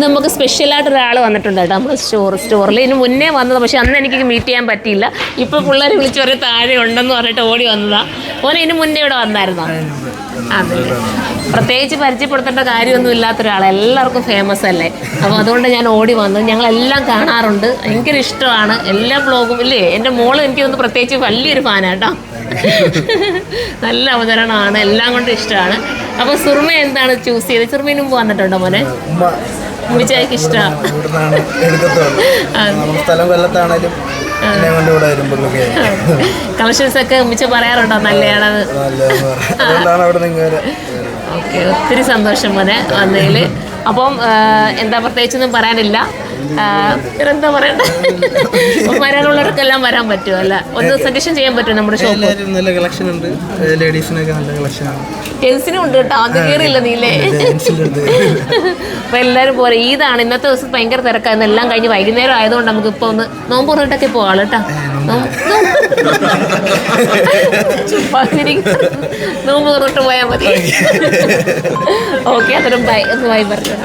നമുക്ക് സ്പെഷ്യലായിട്ട് ഒരാൾ വന്നിട്ടുണ്ട് കേട്ടോ നമ്മുടെ സ്റ്റോറിൽ ഇതിന് മുന്നേ വന്നത്. പക്ഷെ അന്ന് എനിക്ക് മീറ്റ് ചെയ്യാൻ പറ്റിയില്ല. ഇപ്പോൾ പിള്ളേർ വിളിച്ച് ഒരു താഴെ ഉണ്ടെന്ന് പറഞ്ഞിട്ട് ഓടി വന്നതാണ്. ഓനെ ഇതിന് മുന്നേ ഇവിടെ വന്നായിരുന്നോ? അതെ, പ്രത്യേകിച്ച് പരിചയപ്പെടുത്തേണ്ട കാര്യമൊന്നും ഇല്ലാത്ത ഒരാൾ, എല്ലാവർക്കും ഫേമസ് അല്ലേ. അപ്പോൾ അതുകൊണ്ട് ഞാൻ ഓടി വന്നു. ഞങ്ങളെല്ലാം കാണാറുണ്ട്, ഭയങ്കര ഇഷ്ടമാണ് എല്ലാ വ്ളോഗും ഇല്ലേ. എൻ്റെ മോള് എനിക്കൊന്ന് പ്രത്യേകിച്ച് വലിയൊരു ഫാനാട്ടോ. നല്ല അവതരണമാണ്, എല്ലാം കൊണ്ടും ഇഷ്ടമാണ്. അപ്പോൾ സുർമ എന്താണ് ചൂസ് ചെയ്തത്? സുർമേന് മുമ്പ് വന്നിട്ടുണ്ടോ മോനെ? ഉമ്മിച്ചായിക്ക് ഇഷ്ടമാണ്. കളക്ഷൻസ് ഒക്കെ ഉമ്മിച്ച പറയാറുണ്ടോ നല്ലതാണത്? ഓക്കെ, ഒത്തിരി സന്തോഷം മോനെ വന്നതിൽ. അപ്പം എന്താ പ്രത്യേകിച്ചൊന്നും പറയാനില്ല. എന്താ പറയണ്ടേ, വരാനുള്ളവർക്കെല്ലാം വരാൻ പറ്റുമോ? അല്ല, ഒന്ന് സജഷൻ ചെയ്യാൻ പറ്റുമോ നമ്മുടെ ഷോപ്പ്? നല്ല കളക്ഷൻ ഉണ്ട്, ലേഡീസിനൊക്കെ നല്ല കളക്ഷനാണ്. ജെൻസിനും ഉണ്ട് കേട്ടോ, അത് കയറിയില്ല നീലേ. അപ്പൊ എല്ലാവരും പോരെ. ഈദാണ് ഇന്നത്തെ ദിവസം, ഭയങ്കര തിരക്കായിരുന്നു. എല്ലാം കഴിഞ്ഞ് വൈകുന്നേരം ആയതുകൊണ്ട് നമുക്ക് ഇപ്പൊ ഒന്ന് നോമ്പ് പറഞ്ഞിട്ടൊക്കെ പോകാം കേട്ടോ. നോമ്പ് തുറന്നിട്ട് പോയാൽ മതി. ഓക്കെ, അന്നേരം ബൈ, ഒന്ന് ബൈ പറഞ്ഞു.